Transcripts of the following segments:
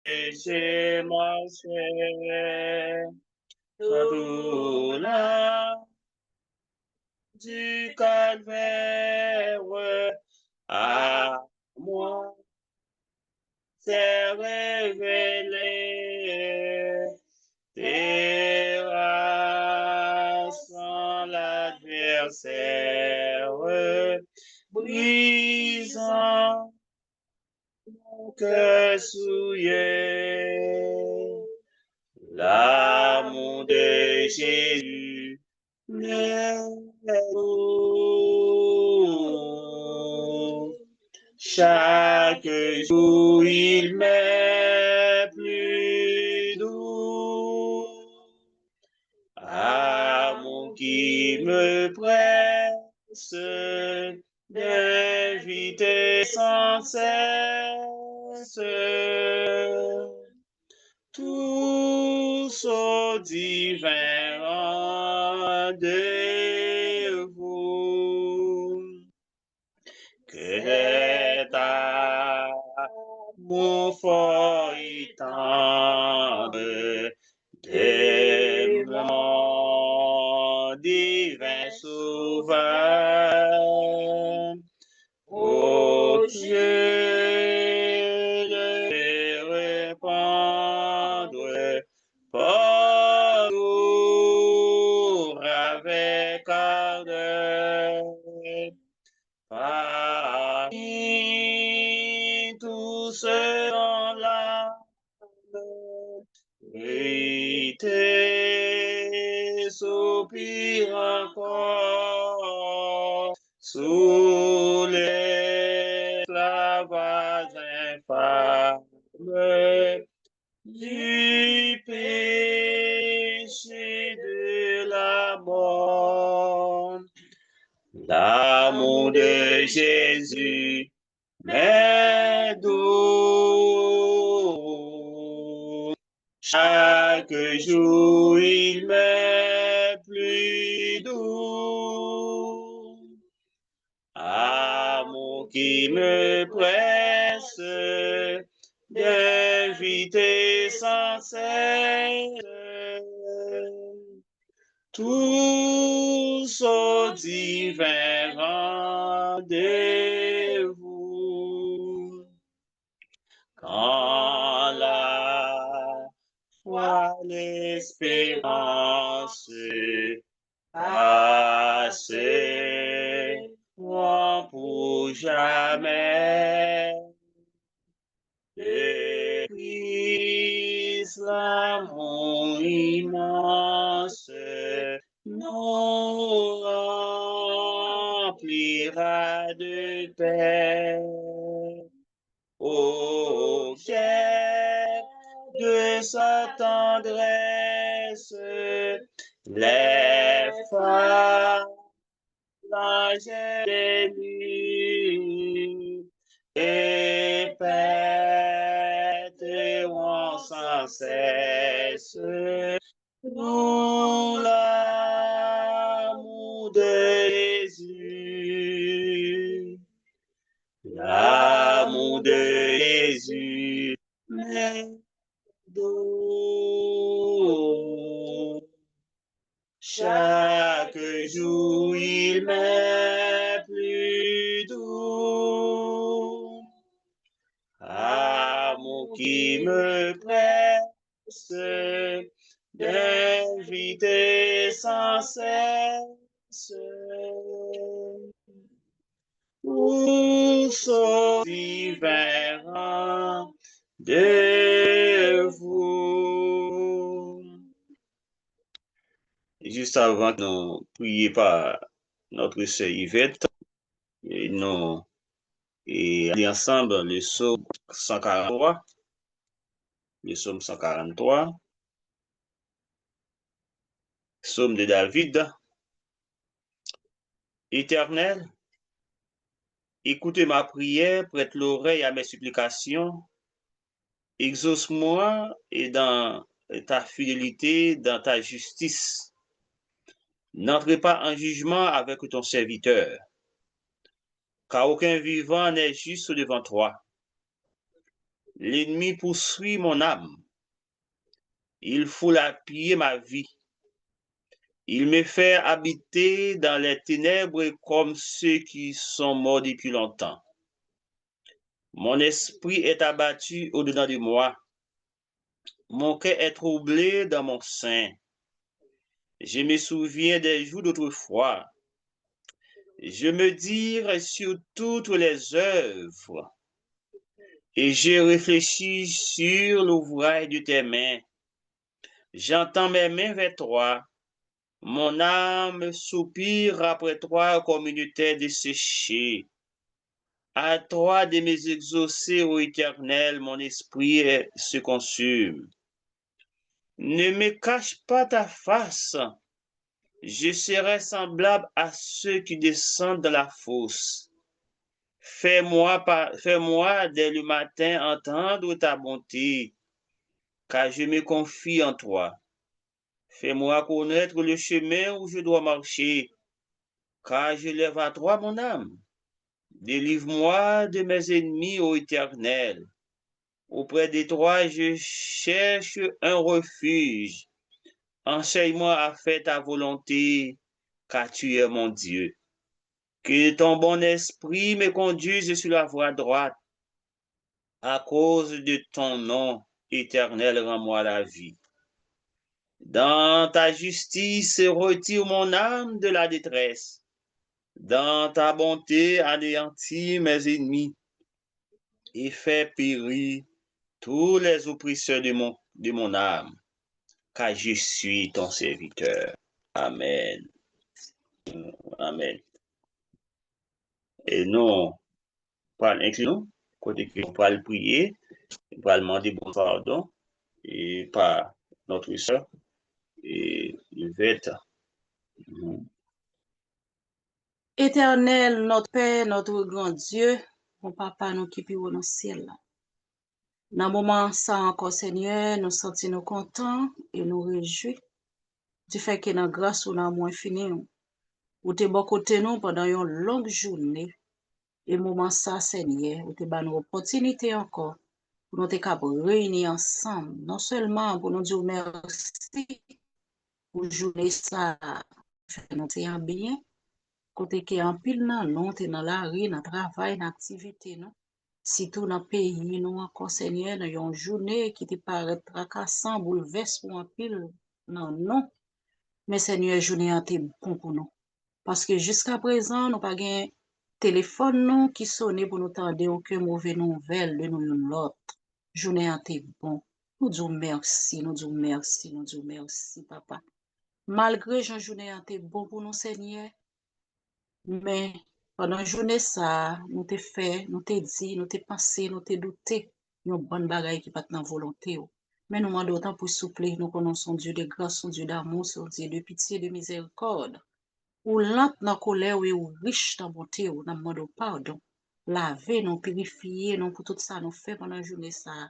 chez moi, cher, tout là du calvaire à moi, s'est révélé, terrassant l'adversaire, brisant mon cœur souillé. L'amour de Jésus m'est doux. Chaque jour, il m'est plus doux. Amour qui me presse d'inviter sans cesse tous au divin rendez-vous. Que ta mon fort et tendre, mon divin sauveur, ô Dieu, de répandre partout avec ardeur, parmi tous ceux dans l'âme, tes soupirs encore sous l'esclavage infâme du péché de la mort. L'amour de Jésus m'est doux. Chaque jour, il m'est plus doux. Amour qui me presse d'inviter sans cesse tous au divin rendez-vous. Quand la foi, l'espérance passeront pour jamais, et Christ, l'amour immense, nous remplira de paix. Ô quai de sa tendresse, les phalanges des nuits répéteront sans cesse nous l'amour de Jésus. L'amour de Jésus m'est doux. Chaque jour, il m'est plus doux. Amour qui me presse d'inviter sans cesse tous au divin rendez-vous. Juste avant que nous prions par notre sœur Yvette, et nous lire ensemble le psaume 143, psaume de David. Éternel, écoutez ma prière, prête l'oreille à mes supplications, exauce-moi et dans ta fidélité, dans ta justice. N'entrez pas en jugement avec ton serviteur, car aucun vivant n'est juste devant toi. L'ennemi poursuit mon âme. Il foule à pied ma vie. Il me fait habiter dans les ténèbres comme ceux qui sont morts depuis longtemps. Mon esprit est abattu au-dedans de moi. Mon cœur est troublé dans mon sein. Je me souviens des jours d'autrefois. Je me dirai sur toutes les œuvres et je réfléchis sur l'ouvrage de tes mains. J'entends mes mains vers toi. Mon âme soupire après toi comme une terre desséchée. À toi de me exaucer, ô Éternel, mon esprit se consume. Ne me cache pas ta face. Je serai semblable à ceux qui descendent dans la fosse. Fais-moi dès le matin entendre ta bonté, car je me confie en toi. Fais-moi connaître le chemin où je dois marcher, car je lève à toi mon âme. Délivre-moi de mes ennemis, ô Éternel. Auprès de toi, je cherche un refuge. Enseigne-moi à faire ta volonté, car tu es mon Dieu. Que ton bon esprit me conduise sur la voie droite. À cause de ton nom, Éternel, rends-moi la vie. Dans ta justice, retire mon âme de la détresse. Dans ta bonté, anéantis mes ennemis et fais périr tous les oppresseurs de mon âme, car je suis ton serviteur. Amen. Amen. Et nous, par inclinons, côté que nous pourrons prier, nous pourrons demander bon pardon et par notre soeur et Yvette. Éternel, notre Père, notre grand Dieu, mon papa, nous qui vivons dans le ciel. Dans le moment ça encore, Seigneur, nous sentons nous contents et nous réjouis du fait que dans grâce ou dans moins fini, ou t'es bon côté nous pendant une longue journée. Et moment ça, Seigneur, ou t'es ban une opportunité encore pour nous être réunis ensemble, non seulement pour nous dire merci pour journée ça, nous t'es bien, côté que en pile nan, nous t'es dans la rue, dans le travail, dans l'activité, non? Surtout dans le pays, nous encore, Seigneur, dans une journée qui te paraît tracassant, bouleversant en pile, non, non. Mais Seigneur, journée a été bon pour nous. Parce que jusqu'à présent, nous pas gain téléphone non qui sonne pour nous tendre aucune mauvaise nouvelle de nous l'autre. Journée a été bon. Nous disons merci, nous disons merci, nous disons merci, papa. Malgré que journée a été bon pour nous, Seigneur, mais pendant la journée ça, nous te fait, nous te dit, nous te pensé, nous te douté, une bonne bagaille qui pas dans volonté. Mais nous demandons autant pour souple, nous connaissons Dieu de grâce, son Dieu d'amour, son Dieu de pitié, de miséricorde. Ou lent dans colère ou riche dans bonté, ou dans demandons pardon. Laver, nous purifier, nous pour tout ça, nous fait pendant la journée ça,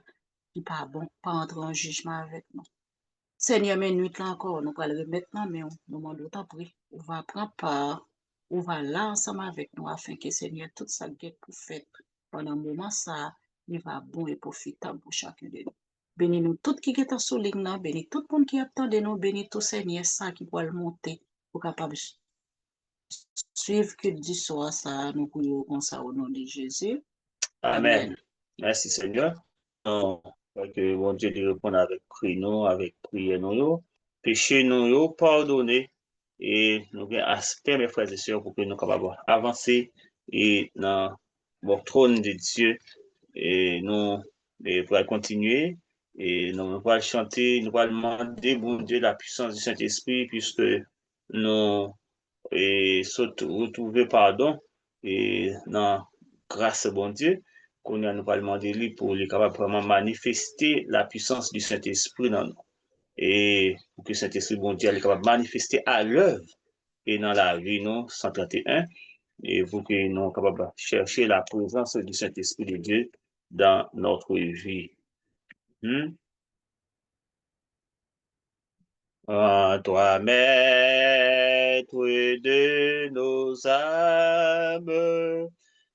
qui pas bon, pas entrer en jugement avec nous. Seigneur, mes nuits là encore, nous allons remettre dans mais nous demandons tant pris. On va prendre part, on va là ensemble avec nous afin que Seigneur, tout ça que pour faire pendant un moment ça, il va bon et profitable pour chacun de nous. Bénis nous tout qui est en sous ligne, bénis tout le monde qui attend de nous, bénis tout Seigneur ça qui va le monter pour capable suivre que du soir ça, nous prions comme ça au nom de Jésus. Amen. Amen. Merci Seigneur. Que bon Dieu te réponde avec prière, avec prière nous, péché nous, pardonner et nous bien aspect mes frères et sœurs pour que nous capables avancer et dans le trône de Dieu et nous pour continuer et nous allons chanter, nous allons demander bon Dieu la puissance du Saint-Esprit puisque nous et retrouver pardon et dans grâce bon Dieu qu'on a nous pas demandé lui pour lui capable vraiment manifester la puissance du Saint-Esprit dans nous et pour que Saint-Esprit bon Dieu est capable de manifester à l'œuvre et dans la vie nous 131 et pour que nous capable de chercher la présence du Saint-Esprit de Dieu dans notre vie. À toi, maître de nos âmes,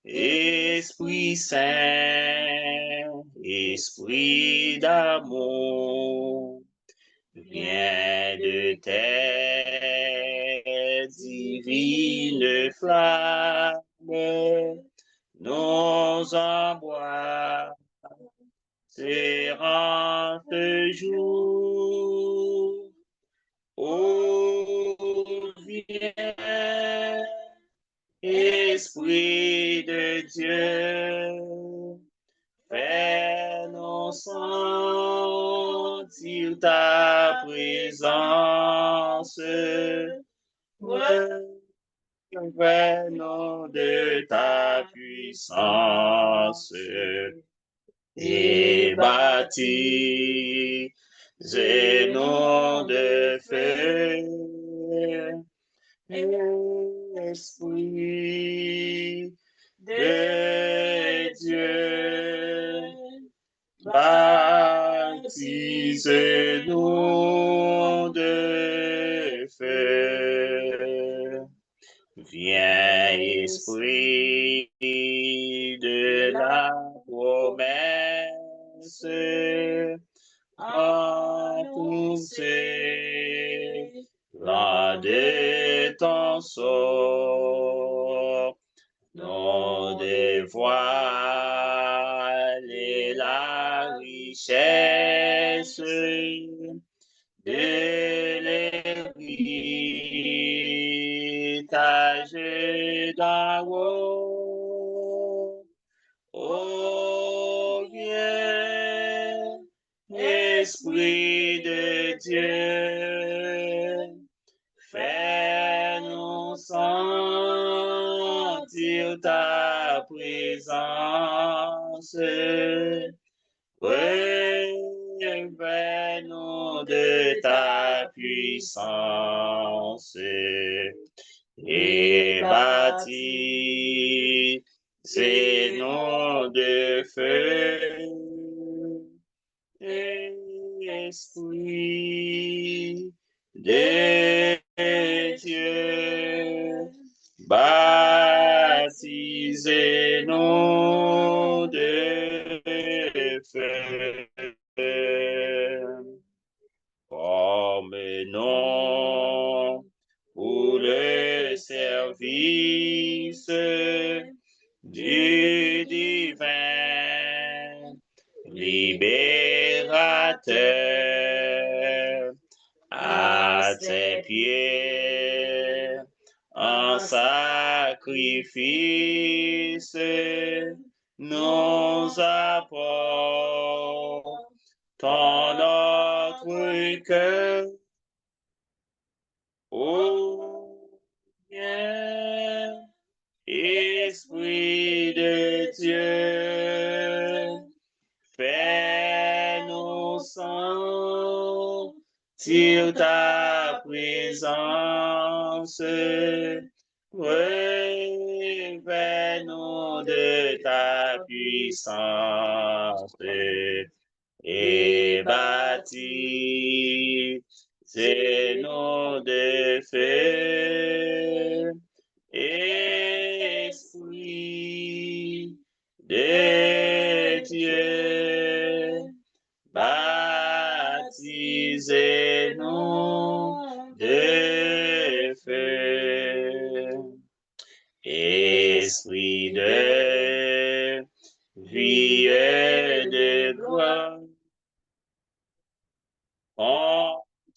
Esprit Saint, Esprit d'amour, viens de tes divines flammes, nos embois s'errant jour. Oh, viens, Esprit de Dieu, fais-nous sentir ta présence. Venons de ta puissance et bâtis et nom de feu. Esprit de Dieu, baptise-nous de feu. Viens, Esprit de la promesse, enfoncé là de ton sort, non dévoiler la richesse de l'héritage d'en haut. Oh, viens, Esprit de Dieu, fais-nous sentir ta présence. Revêt-nous de ta puissance et bâtis ces noms de feu. Esprit de Dieu, baptisez-nous de feu. Forme-nous pour le service du divin libérateur à tes pieds en sacrifice nous apportons notre cœur. Oh, viens, Esprit de Dieu, fais-nous sentir ta présence. Revêt-nous de ta puissance et bâtis ces noms de feu. Esprit de Dieu, baptisez-nous de feu. Esprit de vie et de gloire,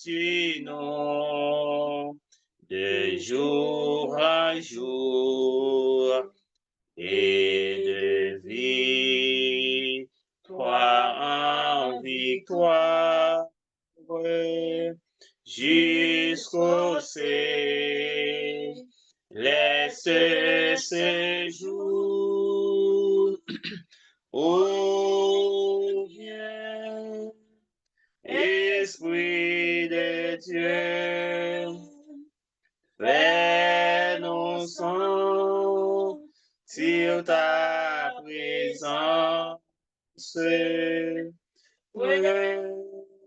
continuons de jour en jour et de victoire en victoire jusqu'au céleste jour. Oh, viens, Esprit de Dieu, fais-nous sentir ta présence.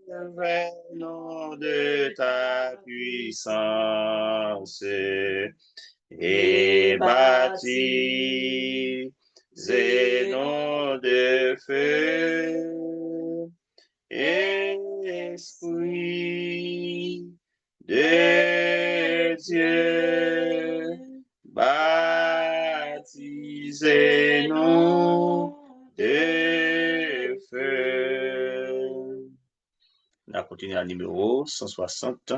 Revêt-nous de ta puissance et bâtis nom de feu, Esprit de Dieu, baptisez-nous de feu. On a continué à numéro 160.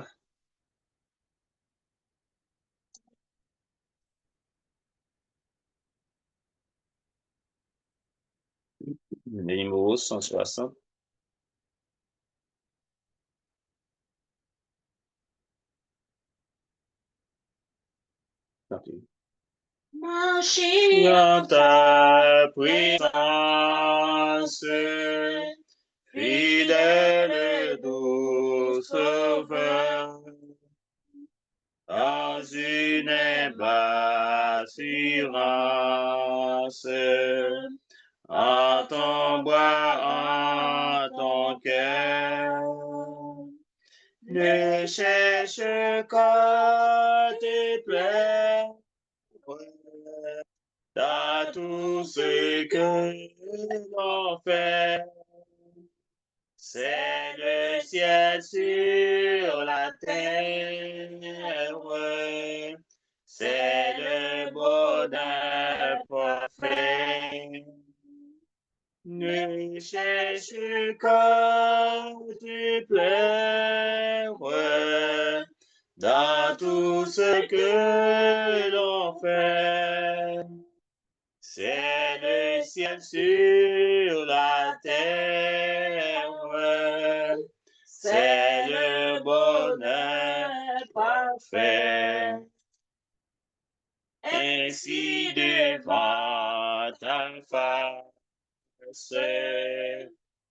Le numéro 160. Marcher Dans ta présence, fidèle doux sauveur, dans une humble assurance, en ton bois, en ton cœur, ne cherche qu'à te plaire dans tout ce que l'on fait. C'est le ciel sur la terre, c'est le bonheur parfait. Ne cherche qu'à te plaire dans tout ce que l'on fait. C'est le ciel sur la terre, c'est le bonheur parfait. Ainsi devant ta face,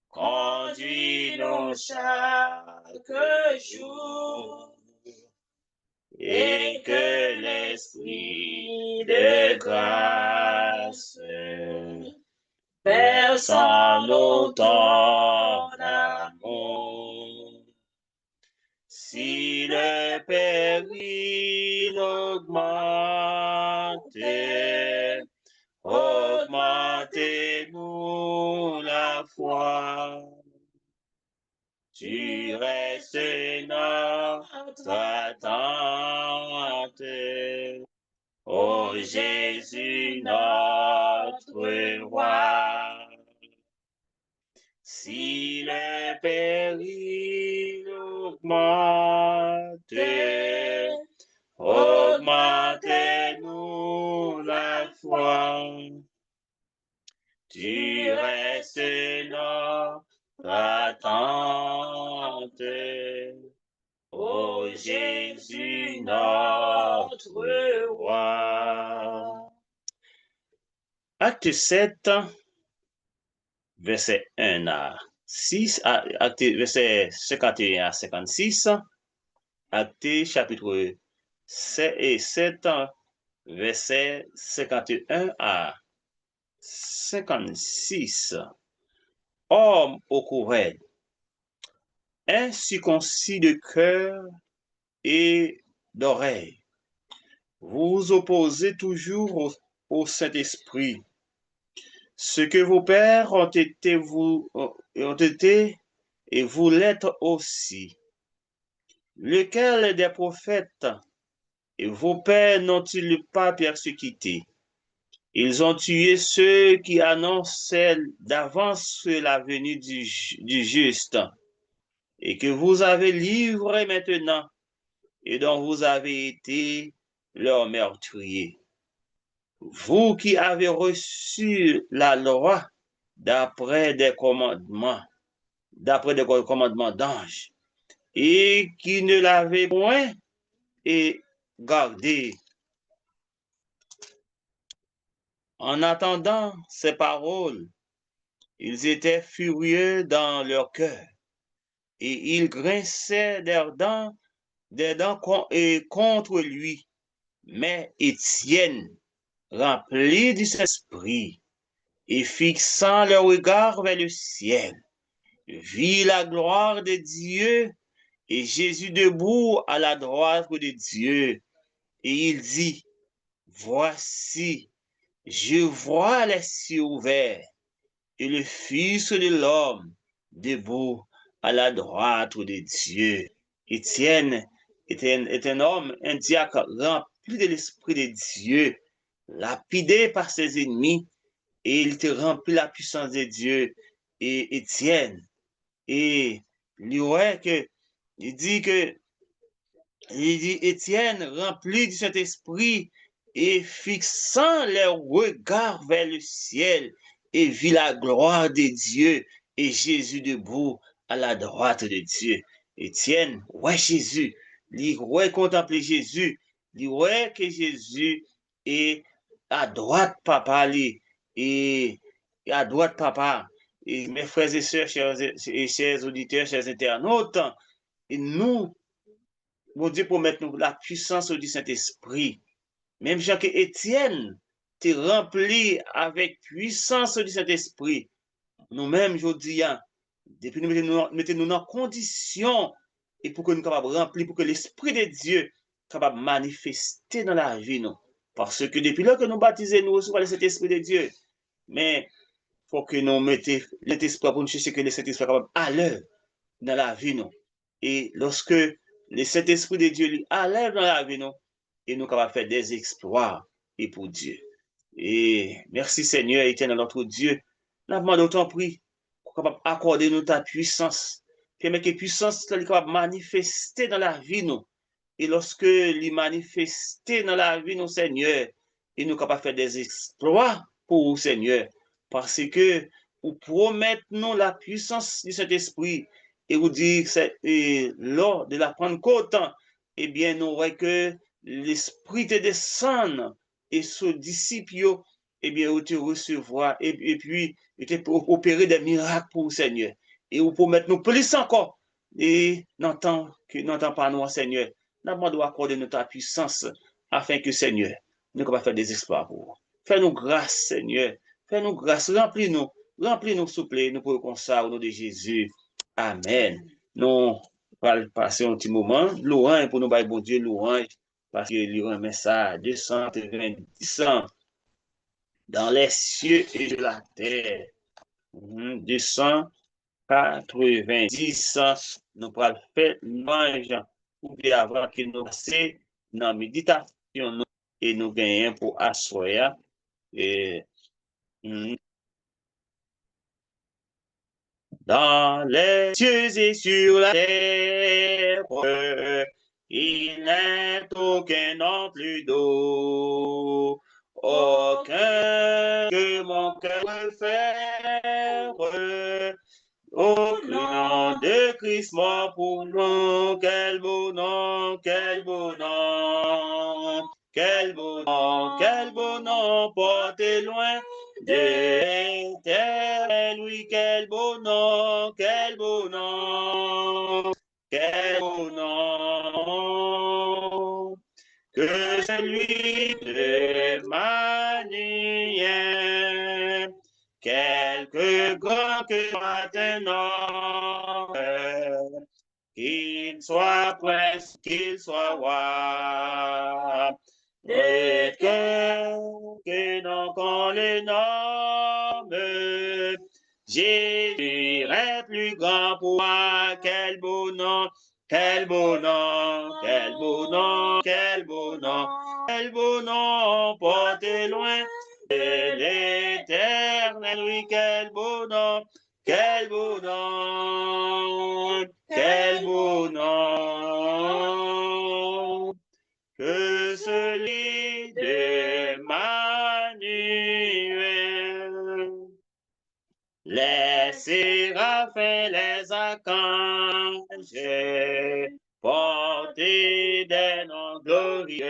conduis-nous chaque jour, et que l'esprit de grâce verse en nous ton amour. Si le péril augmente, augmentez-nous la foi. Tu restes notre attente, ô Jésus notre roi. Si le péril augmente, augmentez-nous la foi. Tu restes notre attente, ô Jésus notre roi. Acte 7, verset 1 à 6, verset 51 à 56, Acte chapitre 7, verset 51 à 56. Homme au courant, incirconcis de cœur et d'oreille, vous vous opposez toujours au Saint-Esprit. Ce que vos pères ont été et vous l'êtes aussi. Lequel des prophètes et vos pères n'ont-ils pas persécuté? Ils ont tué ceux qui annonçaient d'avance la venue du juste et que vous avez livré maintenant et dont vous avez été leur meurtrier. Vous qui avez reçu la loi d'après des commandements d'anges, et qui ne l'avez point et gardé. En attendant ces paroles, ils étaient furieux dans leur cœur, et ils grinçaient des dents contre lui. Mais Étienne, rempli du Saint-Esprit, et fixant le regard vers le ciel, vit la gloire de Dieu et Jésus debout à la droite de Dieu. Et il dit, voici, Je vois les cieux ouverts et le Fils de l'homme debout à la droite de Dieu. Étienne est un homme, un diacre rempli de l'Esprit de Dieu, lapidé par ses ennemis, et il te remplit la puissance de Dieu. Et Étienne, et il dit que il dit, Étienne, rempli du Saint-Esprit et fixant les regards vers le ciel, et vit la gloire de Dieu et Jésus debout à la droite de Dieu. Étienne, ouais Jésus, il ouais contempler Jésus, il ouais que Jésus est à droite papa, et à droite papa. Et mes frères et sœurs, chers auditeurs, chers internautes, et nous, bon Dieu, pour mettre nous la puissance du Saint-Esprit. Même Jean que Étienne t'es rempli avec puissance du Saint-Esprit. Nous-mêmes, je dis, depuis nous mettons-nous dans condition et pour que nous soyons remplis, pour que l'Esprit de Dieu soit capable de manifester dans la vie, nous. Parce que depuis là que nous baptisons, nous recevons le Saint-Esprit de Dieu. Mais il faut que nous mettions l'Esprit pour nous chercher que le Saint-Esprit soit capable à l'œuvre dans la vie, nous. Et lorsque le Saint-Esprit de Dieu lui à l'œuvre dans la vie, nous, et nous capables de faire des exploits et pour Dieu. Et merci Seigneur, éternel notre Dieu. Nous demandons ton prix pour capable accorder nous ta puissance. Permet que puissance soit capable de manifester dans la vie, nous. Et lorsque lui manifester dans la vie, nous, Seigneur, et nous capables de faire des exploits pour vous, Seigneur. Parce que vous promettez nous la puissance du Saint-Esprit et vous dit lors de la Pentecôte, eh bien, nous voyons que l'Esprit te descend et ce disciple, eh bien, vous te recevoir et puis, vous te opérer des miracles pour le Seigneur. Et vous promettez nous plus encore. Et n'entend pas nous, Seigneur. Nous demandons accorder notre puissance afin que, Seigneur, nous puissions faire des exploits pour vous. Fais-nous grâce, Seigneur. Fais-nous grâce. Remplis-nous, s'il vous plaît. Nous pouvons comme ça au nom de Jésus. Amen. Nous allons passer un petit moment. Louange pour nous, bon Dieu, louange. Parce qu'il y a un message 290 ans dans les cieux et de la terre. 290 ans. Nous allons faire louange pour bien avant que nous passions dans la méditation et nous gagnons pour asseoir. Et, dans les cieux et sur la terre, il n'est aucun nom plus doux, aucun que mon cœur préfère. Au nom de Christ mort pour nous, quel beau nom, quel beau nom, quel beau nom, quel beau nom, porté loin de l'éternel, oui, quel beau nom, quel beau nom, quel beau nom, que celui de manière. Quelque grand que soit un homme, qu'il soit prince, qu'il soit roi, et que donc on le nomme, Jésus est plus grand pour moi, quel beau nom, quel beau nom, quel beau nom, quel beau nom, quel beau nom, porté loin de l'éternel, oui, quel beau nom, quel beau nom, quel beau nom, que celui d'Emmanuel. Les séraphins, les archanges, portés des noms glorieux,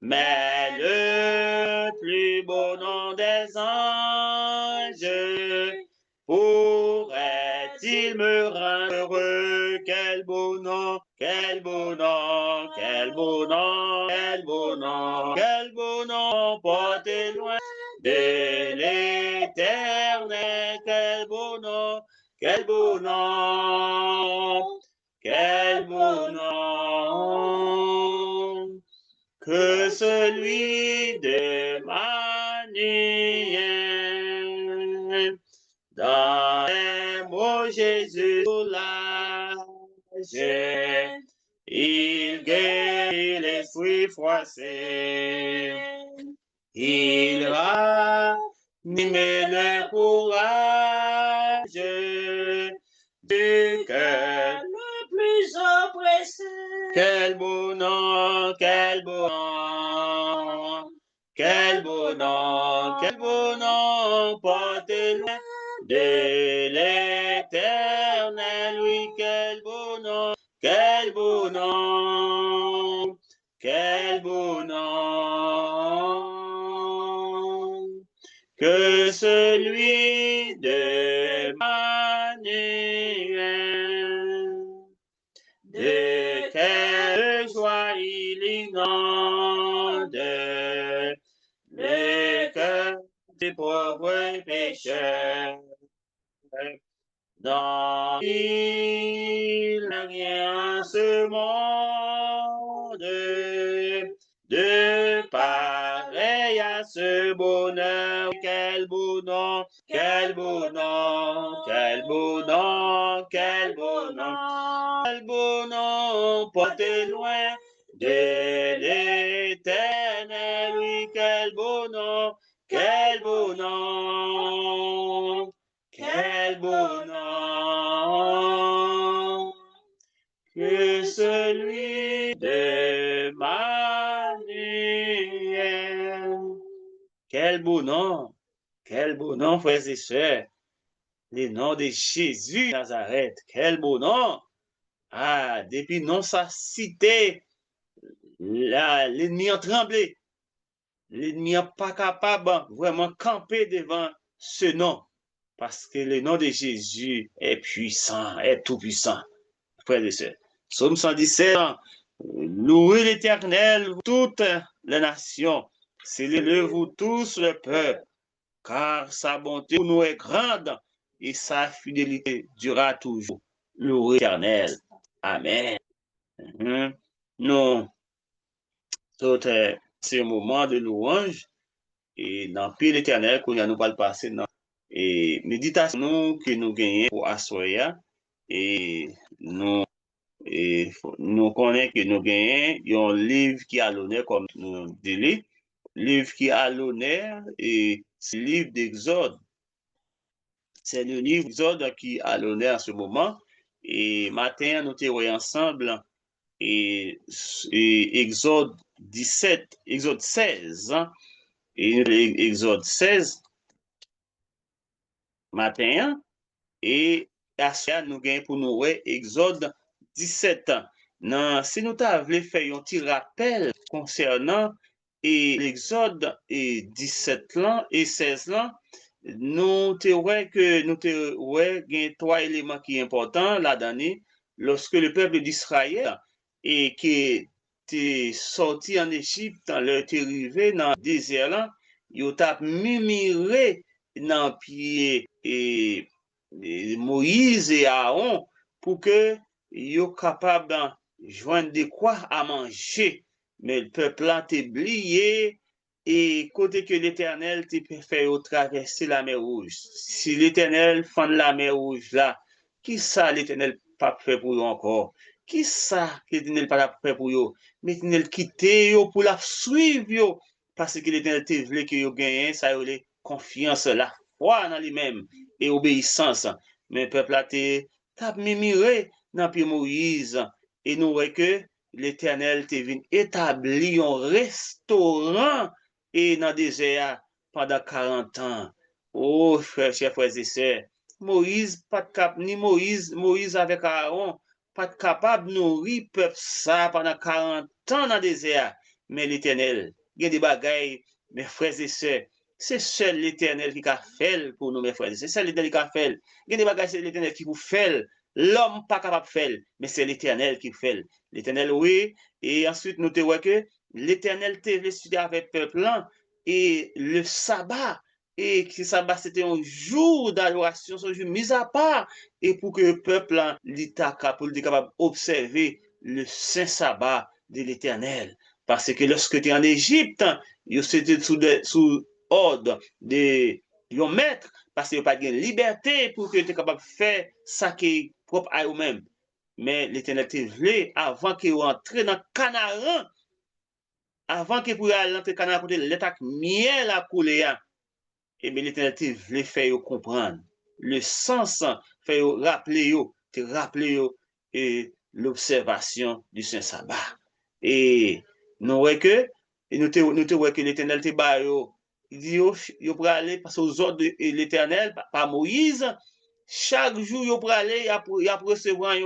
mais le plus beau nom des anges, pourrait-il me rendre heureux? Quel beau nom, quel beau nom, quel beau nom, quel beau nom, quel beau nom, porté loin de l'éternel, quel beau nom, quel beau nom, quel beau nom, que celui de manière. Dans les mots Jésus soulage, il guérit l'esprit froissé, il ranime le courage du cœur le plus oppressé. Quel beau nom, quel beau nom, quel beau nom, porté loin de l'éternel, oui, quel beau nom, quel beau nom, quel beau nom, que celui de Emmanuel. De quelle joie il inonde le cœur des pauvres pécheurs. Dans il n'y a rien en ce monde de pareil à ce bonheur. Quel beau nom, quel beau nom, quel beau nom, quel beau nom, quel beau nom, porté loin de l'éternel. Oui, quel beau nom, quel beau nom. Quel beau nom que celui de Manuel. Quel beau nom, frères et sœurs, le nom de Jésus de Nazareth. Quel beau nom. Ah, depuis non sa cité, l'ennemi a tremblé. L'ennemi n'est pas capable vraiment camper devant ce nom. Parce que le nom de Jésus est puissant, est tout puissant. Frères et sœurs. Psaume 117, louez l'Éternel, toutes les nations. Célébrez vous tous le peuple, car sa bonté pour nous est grande et sa fidélité durera toujours. Louez l'Éternel. Amen. Nous, c'est un moment de louange et dans le pays de l'Éternel, qu'on nous va le passer dans et méditation que nous gagnons pour assoyer et nous connaissons que nous gagnons un livre qui a l'honneur comme nous disons livre qui a l'honneur et c'est le livre d'Exode. C'est le livre d'Exode qui a l'honneur en ce moment et matin nous t'es ensemble et Exode 17, Exode 16 et Exode 16 matin et à ça nous gagnons pour nous Exode 17. Non, si nous t'avons fait un petit rappel concernant l'Exode et 17 ans et 16 ans, nous te que nous te gain trois éléments qui sont importants là-dedans lorsque le peuple d'Israël et qui est sorti en Égypte, leur est arrivé dans le désert là, ils t'a murmuré dans pied et Moïse et Aaron pour que soient capables de joindre de quoi à manger. Mais le peuple a oublié et côté que l'Éternel te fait traverser la mer Rouge. Si l'Éternel fend la mer Rouge là, qui ça l'Éternel pas fait pour eux encore? Qui ça l'Éternel pas fait pour eux? L'Éternel quitte eux pour la suivre parce que l'Éternel te voulait que eux gagnent ça les confiance la foi dans lui-même et obéissance. Mais le peuple a été murmuré dans Pierre Moïse et nous voyons que l'Éternel te venu établir un restaurant et dans le désert pendant 40 ans. Oh, chers frères et sœurs, Moïse, pas de cap, ni Moïse avec Aaron, pas de capable de nourrir le peuple ça pendant 40 ans dans le désert. Mais l'Éternel, il y a des bagailles, mes frères et sœurs, c'est seul l'Éternel qui a fait pour nous, mes frères. C'est seul l'Éternel qui a fait. Il y a des bagages, c'est l'Éternel qui vous fait. L'homme pas capable de faire, mais c'est l'Éternel qui fait. L'Éternel, oui. Et ensuite, nous te voyons que l'Éternel te veut studier avec le peuple et le sabbat. Et que le sabbat, c'était un jour d'adoration, un jour mis à part. Et pour que le peuple, l'État, pour être capable d'observer le saint sabbat de l'Éternel. Parce que lorsque tu es en Égypte, c'était sous ordre de yon maître, parce que n'y a pas de liberté pour que tu es capable de faire ça qui est propre à eux-mêmes. Mais l'Éternel te voulait, avant qu'ils rentrent dans Canaan, avant qu'ils puissent aller dans Canaan, pour l'état miel à couler, et bien l'Éternel te voulait faire comprendre le sens, faire te rappeler et l'observation du Saint Sabbat. Et nous voyons que, que l'Éternel te bat, il dit, il pour aller parce aux ordres de l'Éternel, par Moïse, chaque jour, il pour aller, il recevoir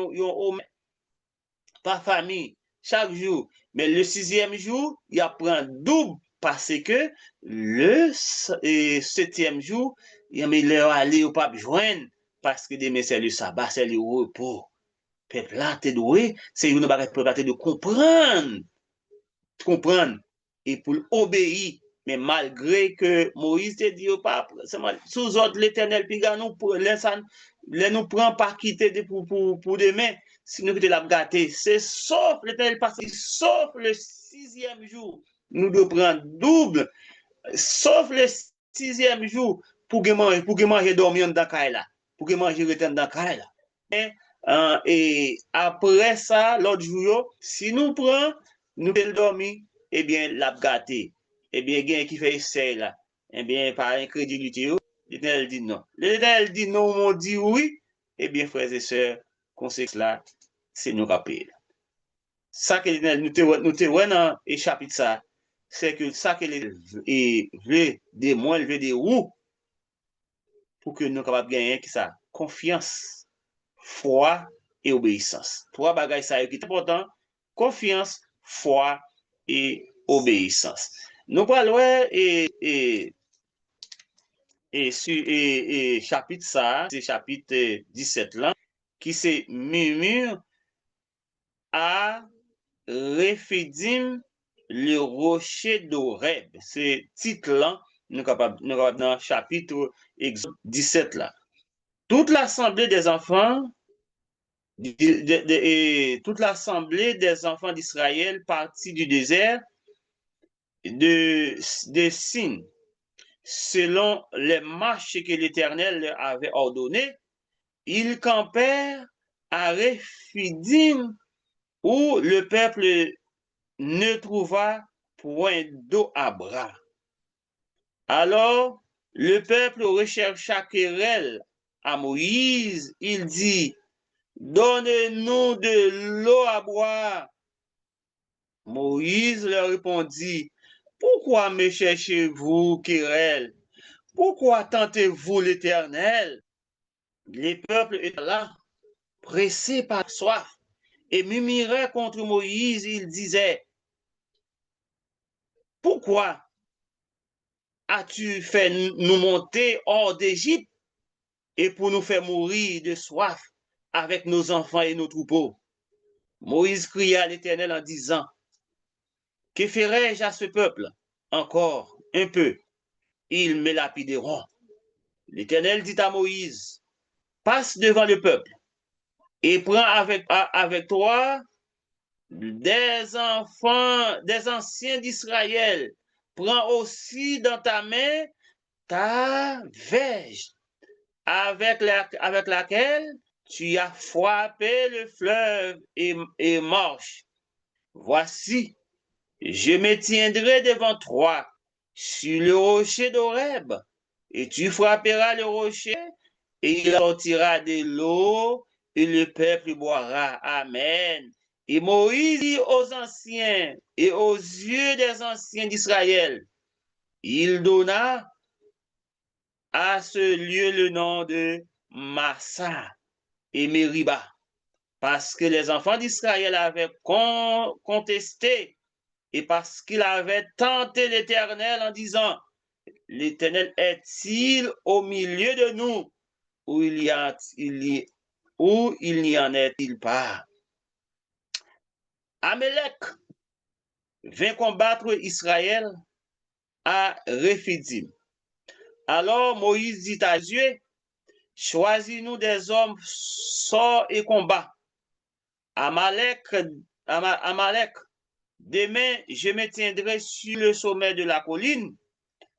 par famille, chaque jour. Mais le sixième jour, il apprend double parce que le septième jour, il est aller au pape joindre parce que demain c'est le sabbat, c'est le repos. Peuple là, t'es doué, c'est une barre de comprendre et pour obéir. Mais malgré que Moïse te dit au pape, sous ordre l'éternel, puis nous, nous prend pas quitter pour demain, si nous la gâter. C'est sauf l'éternel passé, sauf le sixième jour, nous devons prendre double, sauf le sixième jour, pour que manger dormir dans Kaila, pour que manger retourner dans Kaila. Et après ça, l'autre jour, si nous prenons, nous devons dormir, eh bien, la gâté. Eh bien, quelqu'un qui fait essai là, eh bien, par incrédulité, l'Éternel dit non. L'Éternel dit non, on dit oui, eh bien, frères et sœurs, conséquence là, c'est nous rappeler. Ça que l'Éternel nous te dans le chapitre ça, c'est que ça que l'Éternel veut des moins, veut des où, pour que nous soyons capables de gagner qui ça, confiance, foi et obéissance. Trois bagages ça qui est important, confiance, foi et obéissance. Nous parlons et chapitre ça, c'est chapitre 17 là, qui c'est murmure à Rephidim, le rocher d'Oreb. C'est titre là, nous capables dans chapitre 17 là. Toute l'assemblée des enfants toute l'assemblée des enfants d'Israël partis du désert de Sin, selon les marches que l'Éternel leur avait ordonnées, ils campèrent à Rephidim, où le peuple ne trouva point d'eau à bras. Alors, le peuple rechercha querelle à Moïse. Il dit, donne-nous de l'eau à boire. Moïse leur répondit, pourquoi me cherchez-vous, querelle? Pourquoi tentez-vous l'Éternel? Les peuples étaient là, pressés par soif, et murmuraient contre Moïse. Ils disaient, pourquoi as-tu fait nous monter hors d'Égypte et pour nous faire mourir de soif avec nos enfants et nos troupeaux? Moïse cria à l'Éternel en disant, que ferai-je à ce peuple? Encore un peu, ils me lapideront. L'Éternel dit à Moïse, passe devant le peuple et prends avec toi des enfants, des anciens d'Israël. Prends aussi dans ta main ta verge avec laquelle tu as frappé le fleuve et marche. Voici, je me tiendrai devant toi sur le rocher d'Oreb, et tu frapperas le rocher, et il sortira de l'eau, et le peuple boira. Amen. Et Moïse dit aux anciens et aux yeux des anciens d'Israël, il donna à ce lieu le nom de Massa et Meriba, parce que les enfants d'Israël avaient contesté et parce qu'il avait tenté l'Éternel en disant, l'Éternel est-il au milieu de nous ou il n'y en est-il pas? Amalek vint combattre Israël à Rephidim. Alors Moïse dit à Dieu, choisis-nous des hommes, sors et combat. Amalek Demain, je me tiendrai sur le sommet de la colline,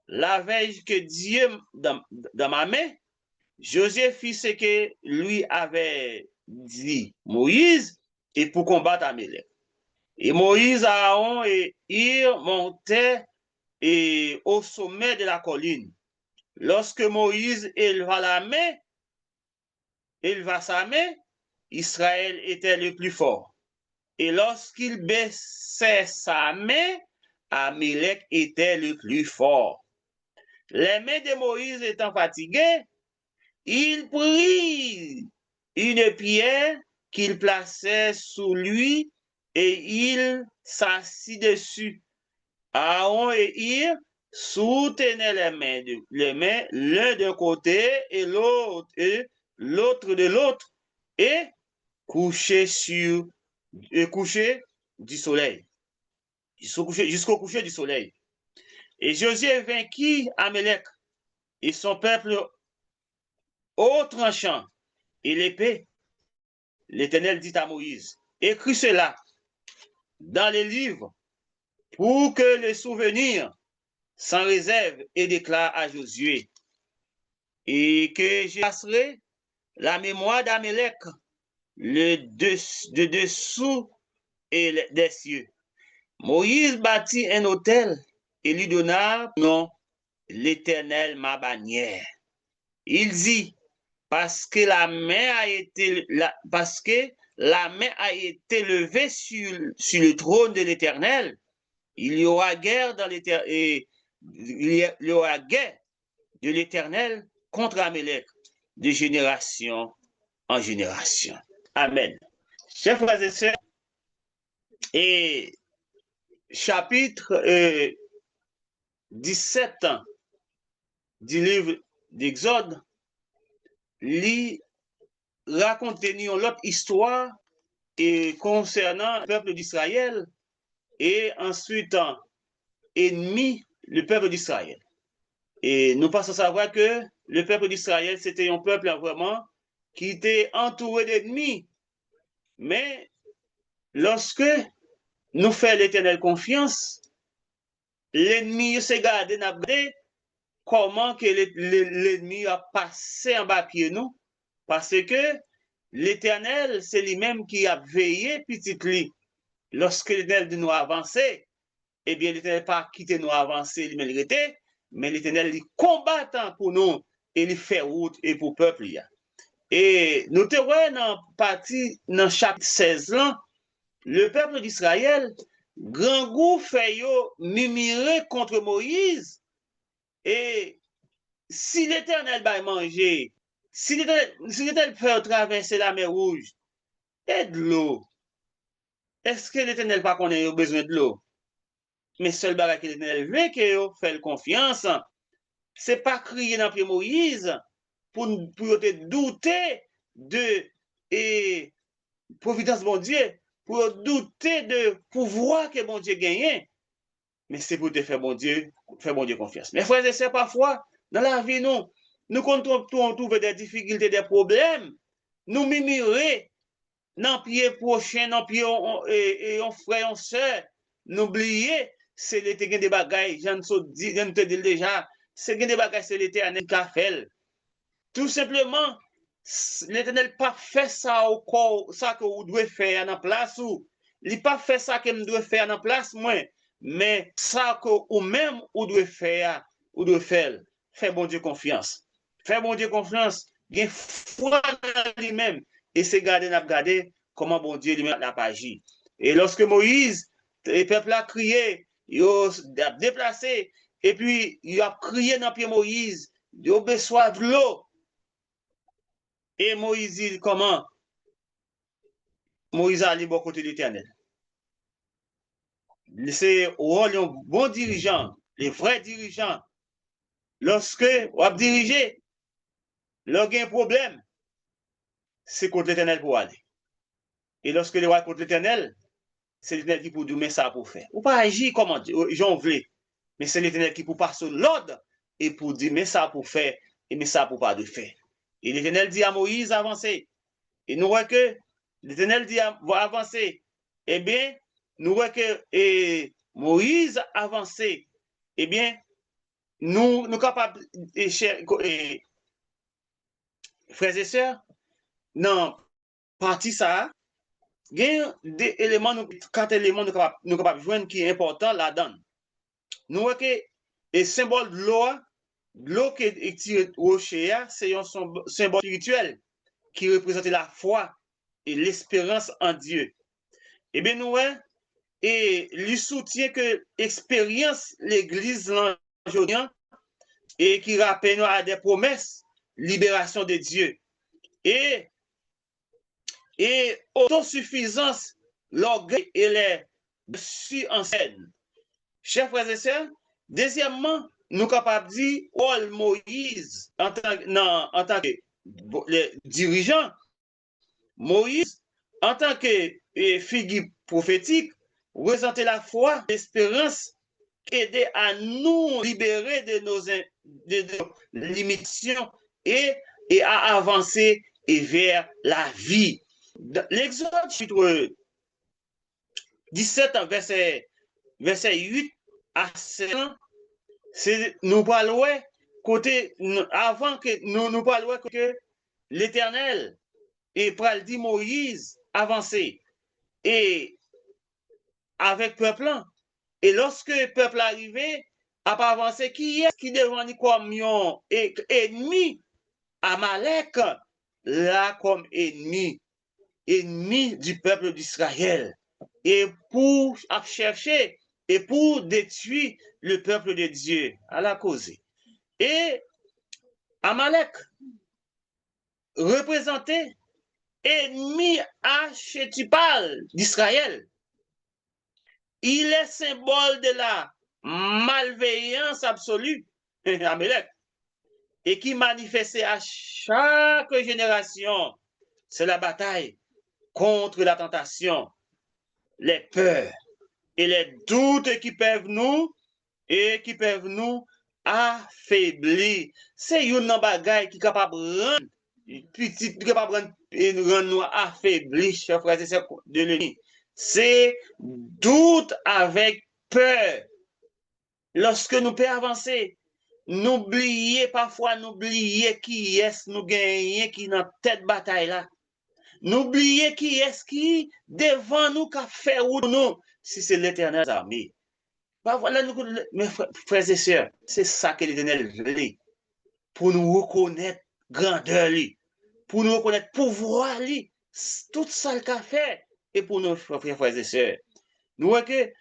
la verge que Dieu dans ma main. Josué fit ce que lui avait dit Moïse et pour combattre Amalek. Et Moïse, Aaron et Hir montaient au sommet de la colline. Lorsque Moïse éleva sa main, Israël était le plus fort. Et lorsqu'il baissait sa main, Amalek était le plus fort. Les mains de Moïse étant fatiguées, il prit une pierre qu'il plaçait sous lui et il s'assit dessus. Aaron et Hir soutenaient les mains l'un d'un côté et l'autre de l'autre et couchaient du soleil, jusqu'au coucher du soleil. Et Josué vainquit Amalek et son peuple au tranchant et l'épée. L'Éternel dit à Moïse, écris cela dans les livres pour que le souvenir sans réserve et déclare à Josué et que j'effacerai la mémoire d'Amalek de dessous et des cieux. Moïse bâtit un autel et lui donna nom l'Éternel ma bannière. Il dit, parce que la main a été levée sur le trône de l'Éternel, il y aura guerre de l'Éternel contre Amalek de génération en génération. Amen. Chers frères et sœurs, et chapitre 17 du livre d'Exode lui raconte une autre histoire concernant le peuple d'Israël et ensuite ennemi le peuple d'Israël. Et nous passons à savoir que le peuple d'Israël, c'était un peuple vraiment qui était entouré d'ennemis. Mais lorsque nous faisons l'Éternel confiance, l'ennemi s'est gardé, comment que l'ennemi a passé en bas pied nous, parce que l'Éternel, c'est lui-même qui a veillé petit lui. Lorsque l'Éternel de nous avancer, eh bien, l'Éternel n'a pas quitté nous avancer, il méritait, mais l'Éternel, il combattant pour nous, et il fait route et pour le peuple. Et nous te voyons dans partie, dans chapitre 16 là, le peuple d'Israël, grand goût fait murmurer contre Moïse, et si l'Éternel va manger, si l'Éternel fait traverser la mer Rouge, et de l'eau, est-ce que l'Éternel pas qu'on a besoin de l'eau? Mais seul bagage que l'Éternel veut que fait confiance, c'est pas crier dans pied Moïse pour te douter de et providence bon Dieu, pour douter de pouvoir que bon Dieu gagne, mais c'est pour te faire bon Dieu confiance. Mais frères et sœurs, parfois, dans la vie, nous trouver des difficultés, des problèmes, nous murmurer dans pied prochain, dans pied on frère, on sœur, n'oubliez, c'est l'été des bagailles, je ne te dis déjà, c'est des bagailles, c'est l'Éternel qui a fait. Tout simplement, l'Éternel pas fait ça au corps, ça que vous devez faire en place ou il pas fait ça que vous devez faire en place moi, mais ça que vous même vous devez faire, faire bon Dieu confiance. Faire bon Dieu confiance, gain foi dans lui-même et c'est garder comment bon Dieu lui-même n'a pas agi. Et lorsque Moïse, le peuple a crié, il a déplacé et puis il a crié dans pied Moïse, il a besoin de l'eau. Et Moïse dit comment? Moïse a allé bon côté de l'Éternel. C'est un bon dirigeant, les vrais dirigeants. Lorsque on a dirigé, lorsqu'il y a un problème, c'est contre l'Éternel pour aller. Et lorsque les rois contre l'Éternel, c'est l'Éternel qui peut dire, mais ça pour faire. Ou pas agir comme j'en veux, mais c'est l'Éternel qui peut passer l'ordre et pour dire, mais ça pour faire, et mais ça pour pas de faire. Et l'Éternel dit à Moïse, avancez. Et nous voyons que l'Éternel dit, va avancer. Eh bien, nous voyons que Moïse avancé, eh bien, nous capables, frères et sœurs, non, partie ça, il y a des éléments, 4 éléments nous capables de joindre qui est important là-dedans. Nous voyons que le symbole de l'eau qui est tiré au rocher, c'est un symbole spirituel qui représente la foi et l'espérance en Dieu. Eh bien, nous voyons, et lui soutient que l'expérience l'Église aujourd'hui et qui rappelle nous à des promesses, libération de Dieu. Et autosuffisance, l'orgueil et les dessus en scène. Chers frères et sœurs, deuxièmement, nous sommes capables de dire, Paul Moïse, en tant que dirigeant, Moïse, en tant que figure prophétique, représentait la foi, l'espérance, aider à nous libérer de nos limitations et à avancer vers la vie. L'Exode, chapitre 17, verset 8 à 7, nous parlons côté, avant que nous parlons que l'Éternel et pral dit Moïse avancer et avec peuple. Et lorsque le peuple arrivé, a pas avancé, qui est qui devant nous comme ennemi? Amalek, là comme ennemi du peuple d'Israël. Et pour chercher et pour détruire le peuple de Dieu à la cause. Et Amalek représentait ennemi archétypal d'Israël. Il est symbole de la malveillance absolue, Amalek, et qui manifestait à chaque génération. C'est la bataille contre la tentation, les peurs et les doutes qui peuvent nous affaiblir. C'est une bagaille qui est capable de rendre petit, capable de rendre nous affaiblir, chers frères et sœurs de l'ennemi. C'est doute avec peur. Lorsque nous pouvons avancer, parfois n'oublier qui est nous gagner qui dans cette bataille là. N'oubliez qui est-ce qui devant nous qu'a fait route nous si c'est l'Éternel armée. Bah voilà, mes frères et sœurs, c'est ça que l'Éternel veut pour nous reconnaître grandeur, pour nous reconnaître pouvoir, tout ça qu'il a fait, et pour nos frères et sœurs. Nous voyons que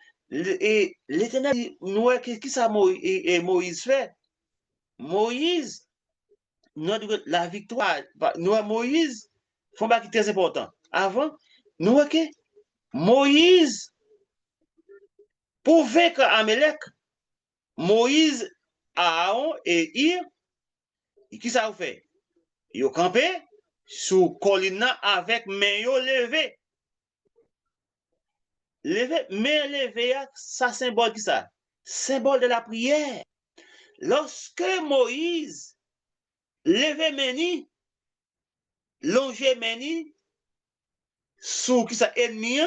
l'Éternel, nous voyons que ça Moïse fait. Moïse, la victoire, Moïse, font pas qui très important. Avant, nous voyons que Moïse, pour vaincre Amalek, Moïse, Aaron et Ir, qui ça a fait? Ils ont campé sous colline avec main levée. Main levée, ça symbole qui ça? Symbole de la prière. Lorsque Moïse levait meni, longeait meni, sous qui ça ennemi,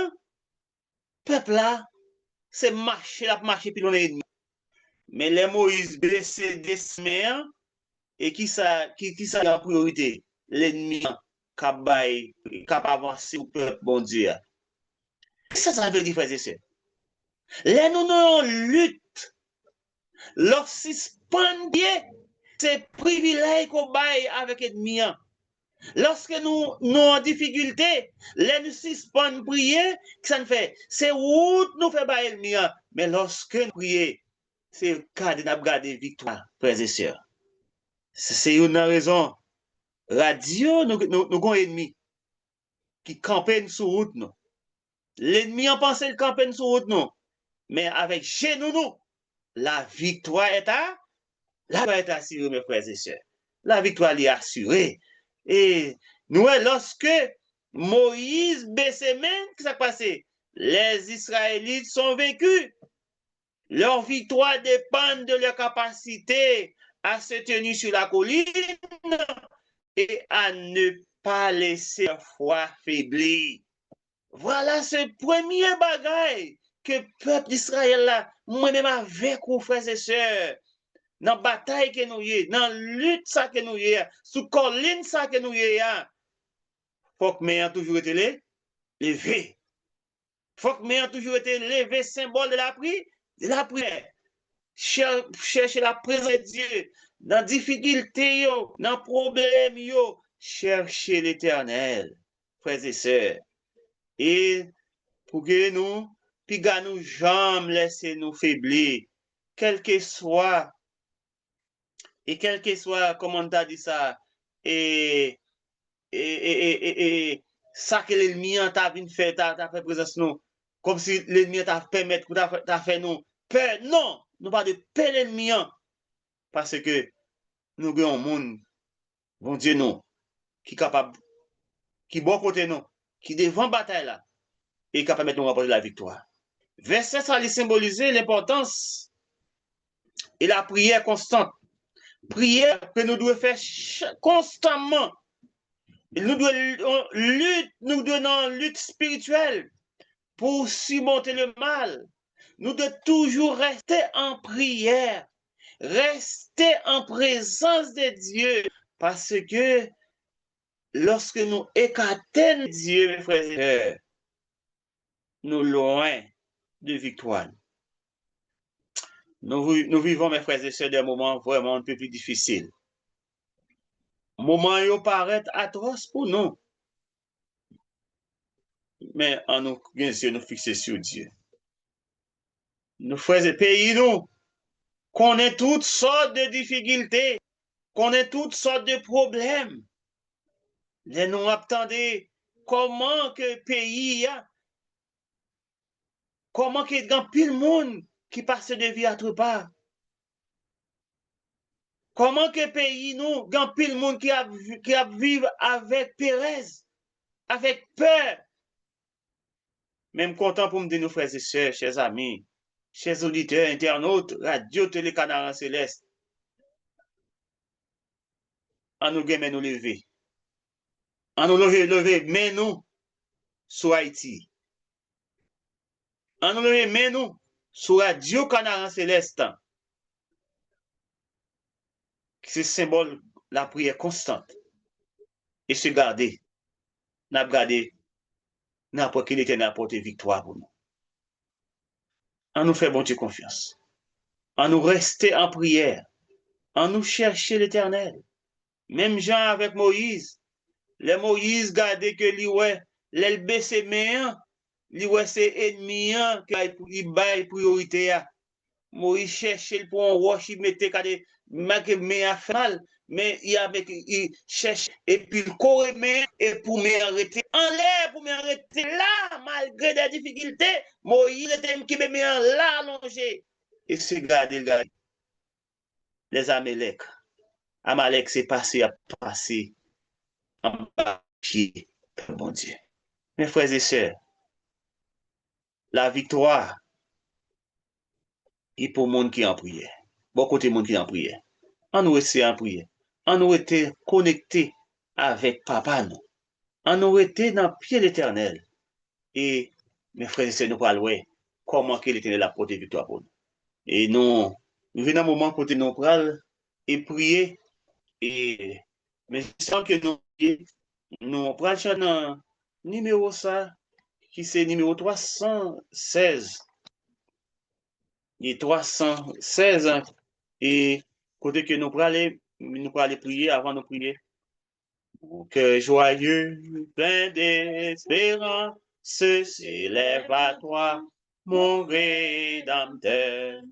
peuple là, c'est marcher, puis l'on est ennemi. Mais les Moïse blessé des semaines, et qui ça en priorité? L'ennemi cap avancer au peuple, bon Dieu. Ça veut dire, frères et sœurs. Là, nous en lutte. Lorsqu'il c'est privilège qu'on baille avec l'ennemi. Lorsque nous en difficulté, là, nous suspendons prier, ça ne fait, c'est où nous fait bailler l'ennemi. Mais lorsque nous prions, c'est garder la victoire, frères et sœurs. C'est une raison. Radio, nous avons un ennemi qui campagne sur route. L'ennemi en pense qu'il campagne sur route. Mais avec chez nous, la victoire est assurée, mes frères et sœurs. La victoire est assurée. Et nous, lorsque Moïse baissait même, qu'est-ce qui s'est passé? Les Israélites sont vaincus. Leur victoire dépend de leur capacité à se tenir sur la colline et à ne pas laisser leur foi faiblir. Voilà ce premier bagage que le peuple d'Israël là, moi-même avec vous, frères et sœurs, dans la bataille que nous y dans la lutte ça que nous y sous colline ça que nous y faut que nous toujours été levé. Faut que nous toujours été levé, symbole de la prière. Chercher la présence de Dieu dans la difficulté, dans le problème, chercher l'éternel, frères et sœurs. Et pour que nous, puis nous jamais laisser nous faiblir, quel que soit, comment on t'a dit ça, et, et ça que l'ennemi t'a fait, t'a fait présence nous, comme si l'ennemi t'a permis, t'a fait nous peur. Non, nous pas de peur l'ennemi, parce que nous avons un monde, bon Dieu, nous, qui est capable, qui est bon côté nous, qui est devant la bataille là, et capable de nous rapporter la victoire. Verset ça lui symboliser l'importance et la prière constante. Prière que nous devons faire constamment. Nous devons lutte spirituelle pour surmonter le mal. Nous devons toujours rester en prière, rester en présence de Dieu, parce que lorsque nous écartons Dieu, mes frères et sœurs, nous loin de victoire. Nous vivons, mes frères et sœurs, des moments vraiment un peu plus difficiles. Moments qui paraissent atroces pour nous. Mais en nous, bien sûr, nous fixer sur Dieu. Nous frères et pays, nous, connaissons toutes sortes de difficultés, connaissons toutes sortes de problèmes. Et nous attendons comment que le pays a, comment qu'il y a grand pile monde qui passe de vie à autre part. Comment que le pays, nous, grand pile monde qui a vivre avec Pérez, avec peur. Même content pour me dire, nos frères et sœurs, chers amis, chers auditeurs, internautes, radio, télé, Canard Céleste, en nous gagner, nous lever. En nous lever, mais nous, sur Haïti. En nous lever, mais nous, sur radio, Canard Céleste, qui est symbole la prière constante. Et se garder, n'a garder, n'importe quel éternel apporter victoire pour nous. En nous faire bon Dieu confiance. En nous rester en prière. En nous chercher l'éternel. Même Jean avec Moïse. Les Moïse gardait que lui, ouais, les baisser main, lui, ouais, c'est ennemi, qui baille priorité. Moïse cherchait pour un roche, il mettait mais a fait mal, mais il cherche, et puis il courait, et pour m'arrêter en l'air, pour m'arrêter là, malgré des difficultés, Moïse était qui me met en là, allongé. Et c'est gardé, les Amalek. Amalek, c'est passé à passer en bas, bon Dieu. Mes frères et sœurs, la victoire est pour le monde qui est en prière. Beaucoup de monde qui est en prière. On nous était en prière. On nous était connecté avec papa nous. On nous était dans le pied de l'éternel. Et mes frères et sœurs, nous parlons comment que l'éternel a porté victoire pour nous. Et nous venons un moment côté nous parlons et prier. Et mais sans que nous prenons un numéro ça, qui c'est numéro 316. Et 316, et côté que nous pourrons aller prier avant de prier. Mon cœur joyeux, plein d'espérance, s'élève à toi, mon Rédempteur.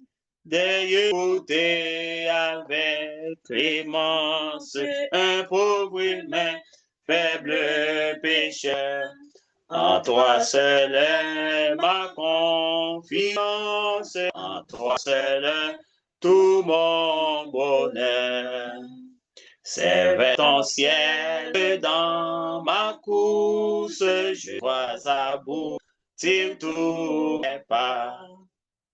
D'écouter avec clémence un pauvre humain, faible pécheur. En toi seul est ma confiance, en toi seul est tout mon bonheur. C'est ton ciel dans ma course, je dois aboutir tous mes pas.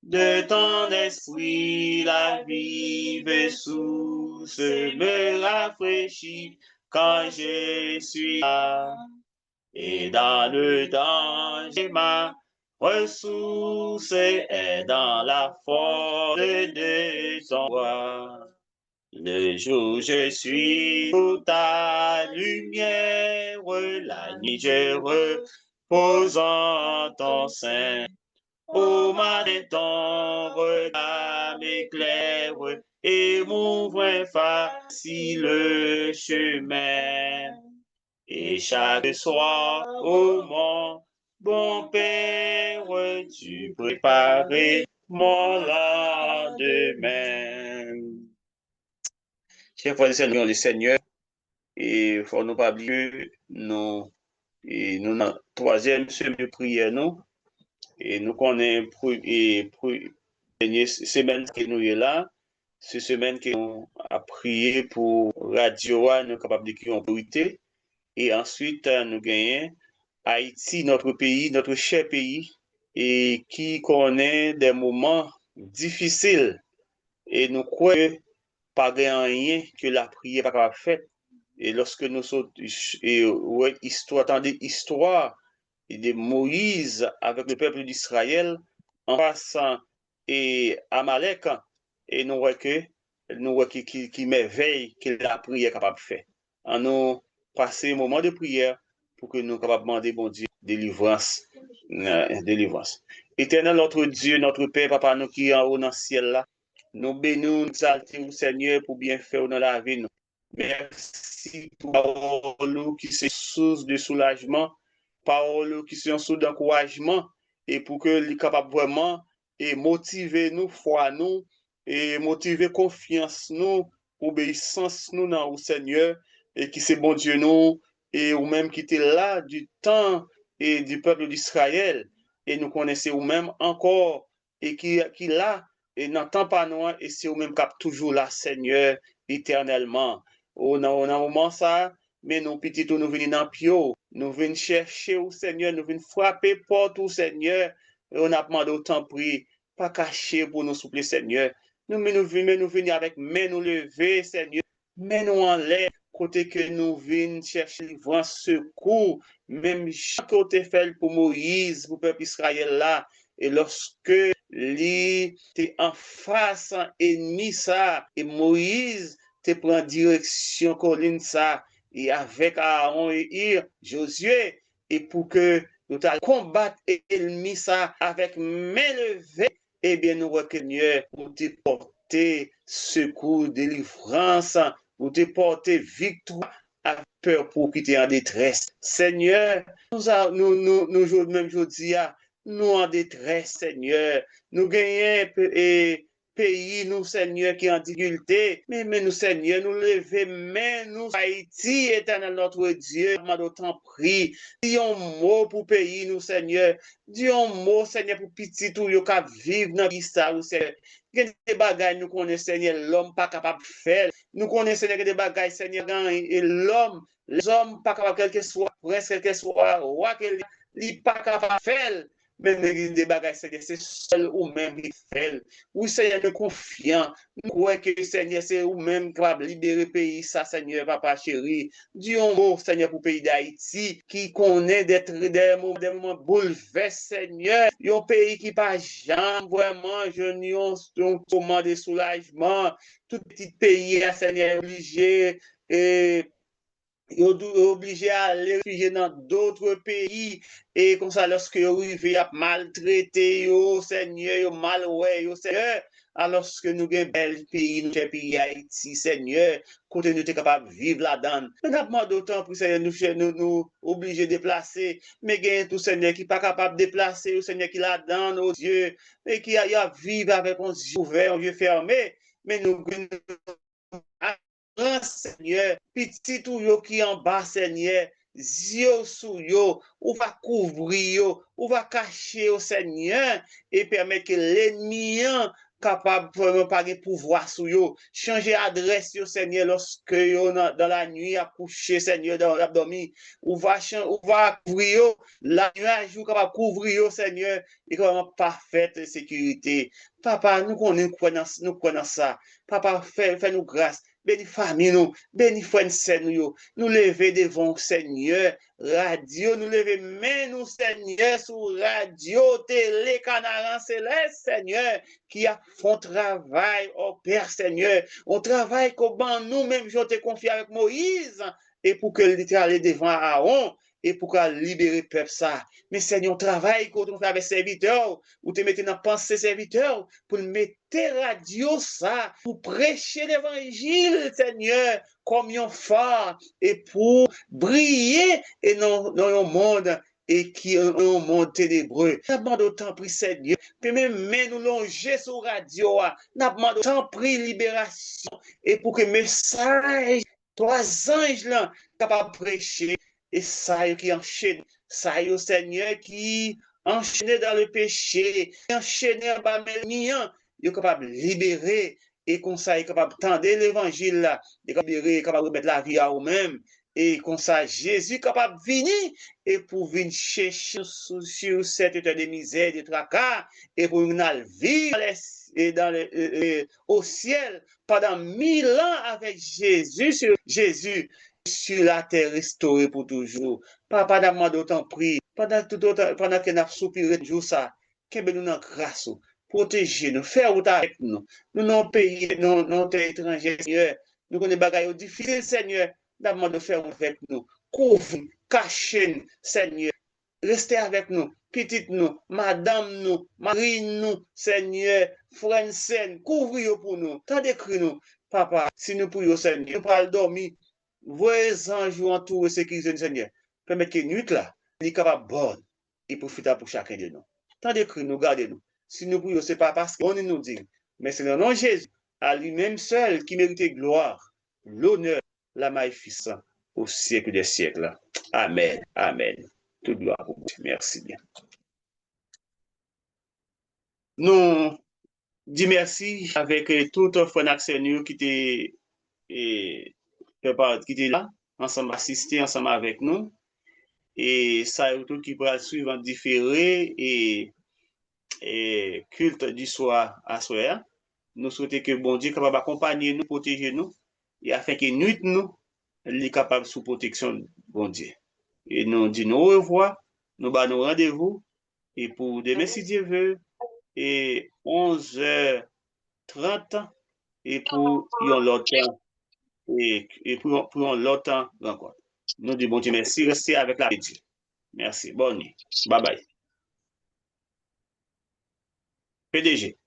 De ton esprit, la vive source me rafraîchit quand je suis là. Et dans le danger, ma ressource est dans la force de son roi. Le jour, je suis sous ta lumière, la nuit, je repose en ton sein. Au matin, ton regard m'éclaire et m'ouvre facile le chemin. Et chaque soir, ô mon bon Père, tu prépares mon lendemain. Chers frères et sœurs, le Seigneur, et il faut nous pas oublier, nous, et nous, dans la troisième semaine de prière, nous, et nous connaissons, dernière semaine que nous sommes là, cette semaine que nous avons prié pour Radio, nous sommes capables de créer une priorité, et ensuite, nous gagnons Haïti, notre pays, notre cher pays, et qui connaît des moments difficiles, et nous croyons pas rien que la prière pas capable faire. Et lorsque nous sommes, et ouais, histoire, attendez, histoire de Moïse avec le peuple d'Israël en passant et Amalek, et nous voyons que nous voyons qui merveille que la prière est capable de faire. En nous passer un moment de prière pour que nous capables de demander bon Dieu délivrance, délivrance. Éternel notre Dieu, notre Père, Papa, nous qui en haut dans le ciel là, nous bénissons, nous exaltons, Seigneur, pour bien faire dans la vie. Merci pour parole qui c'est source de soulagement, parole qui c'est source d'encouragement, et pour que les capable vraiment et motiver nous, foi nous, et motiver confiance nous, obéissance nous dans le Seigneur, et qui c'est bon Dieu nous, et ou même qui était là du temps et du peuple d'Israël, et nous connaissons ou même encore, et qui là, et n'entend pas nous, et c'est ou même qui toujours là, Seigneur, éternellement. Dans un moment ça, mais nous petits nous venons dans pio, nous venons chercher au Seigneur, nous venons frapper porte au Seigneur, et on a demandé autant prix, pas cacher pour nous souffler Seigneur. Nous venons avec main nous lever Seigneur, mais nous en l'air, côté que nous venons chercher le secours, même chaque côté fait pour Moïse, pour le peuple Israël là, et lorsque lui était en face ennemi ça, et Moïse te prend direction colline ça, et avec Aaron et Ir, Josué, et pour que nous allons combattre l'ennemi ça avec main levée, eh bien nous reconnaissons pour te porter secours, délivrance, pour te porter victoire à peur pour quitter en détresse. Seigneur, nous même aujourd'hui, nous en détresse, Seigneur. Nous gagnons et pays, nous, Seigneur, qui est en difficulté. Mais nous, Seigneur, nous lever, mais nous, Haïti, éternel notre Dieu, d'autant prie. Dis un mot pour pays, nous, Seigneur. Dis un mot, Seigneur, pour petit tout, yo ka vivre dans l'histoire, Seigneur. Il y a des bagages, nous connaissons, Seigneur, l'homme pas capable de faire. Nous connaissons, Seigneur, des bagages, Seigneur, et l'homme, les hommes pas capable, quel que soit, prince, quel que soit, roi, il pas capable de faire. Même des bagages, Seigneur, c'est seul ou même qui fait. Oui, Seigneur, nous confions. Nous croyons que, Seigneur, c'est ou même capable de libérer le pays, ça, Seigneur, papa chéri. Dis un mot, Seigneur, pour le pays d'Haïti, qui connaît des moments bouleversés, Seigneur. Un pays qui pas jamais vraiment, je n'ai un moment de soulagement. Tout petit pays, Seigneur, obligé, et obligé à aller réfugier dans d'autres pays et comme ça lorsque vous arrivez à maltraiter yo Seigneur yo mal ouais yo Seigneur alors que nous avons bel pays nous pays Haïti Seigneur côté nous sommes capables de vivre là-dedans mais n'a d'autant pour Seigneur nous obligés de déplacer mais gain tout Seigneur qui pas capable de déplacer au Seigneur qui là-dedans nos yeux et qui a vivre avec un yeux ouvert un yeux fermé mais nous Seigneur, petit tout yo qui en bas, Seigneur, zio sous yo, ou va couvrir yo, ou va cacher au Seigneur, et permettre que l'ennemi capable de pas de pouvoir sur yo, changer adresse yo, Seigneur, lorsque yo dans la nuit à coucher, Seigneur, dans l'abdomen, ou va couvrir yo, la nuage ou capable couvrir yo, Seigneur, et comme parfaite sécurité. Papa, nous connaissons ça. Papa, fais-nous grâce. bénis famille nous, bénis frères Seigneur, nous lever devant Seigneur, radio, nous lever main nous Seigneur, sur radio, télé, canaran céleste Seigneur, qui a font travail, oh Père Seigneur, on travaille comme nous-mêmes, je te confie avec Moïse, et pour que l'État allait devant Aaron, et pour qu'elle libérer le peuple ça. Mais Seigneur, travail qu'on fait avec serviteurs, ou te mettre dans pensée serviteurs, pour mettre radio ça, pour prêcher l'évangile, Seigneur, comme un phare, et pour briller et dans un monde et qui est un monde ténébreux. N'a demandé autant pris Seigneur, puis même nous longer sur radio, n'a demandé autant pris libération, et pour que message, trois anges là, capables de prêcher, et ça qui enchaîne, ça y est, Seigneur, qui enchaîné dans le péché, enchaîné en bas, mais il est capable de libérer, et comme ça, il est capable de tendre l'évangile là, il est capable de remettre la vie à vous-même, et comme ça, Jésus est capable de venir, et pour venir chercher sur cette état de misère, de tracas, et pour venir vivre et au ciel pendant 1000 ans avec Jésus sur la terre restaurée pour toujours. Papa, demande autant pris, pendant que nous soupiré de jour ça, que nous nous grâce, protéger nous, faire autant avec nous. Nous non pays, non terre étranger, Seigneur. Nous connaissons des bagailles difficiles, Seigneur. Demande de faire avec nous. Couvre, cacher, Seigneur. Restez avec nous, petite nous, madame nous, marie nous, Seigneur, frère, couvrez pour nous, tant d'écrit nous, papa, si nous prions, Seigneur, nous parlons dormir, voyez anges entourer sécuriser, Seigneur, permettez que nuit là, il capable bonne et profitable pour chacun de nous. Tant d'écrit nous, gardez-nous. Si nous prions, ce n'est pas parce qu'on nous dit, mais c'est le nom de Jésus, à lui-même seul, qui mérite gloire, l'honneur, la magnificence au siècle des siècles. Amen. Amen. Toute gloire pour vous. Merci bien. Nous disons merci avec tout un frère Axel qui était là, ensemble assisté ensemble avec nous. Et ça, tout qui pourra suivre en différé et culte du soir à soir. Nous souhaitons que bon Dieu capable d'accompagner nous, protéger nous, et afin que nuit nous, il est capable sous protection bon Dieu. Et nous disons au revoir, nous nous rendez-vous, et pour demain, si Dieu veut, et 11h30, et pour l'autre et pour l'autre rencontre. Nous disons bon Dieu, merci, restez avec la Dieu. Merci, bonne nuit. Bye bye. PDG.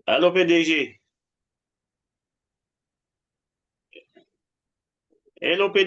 Allô, PDG. Hello, PDG.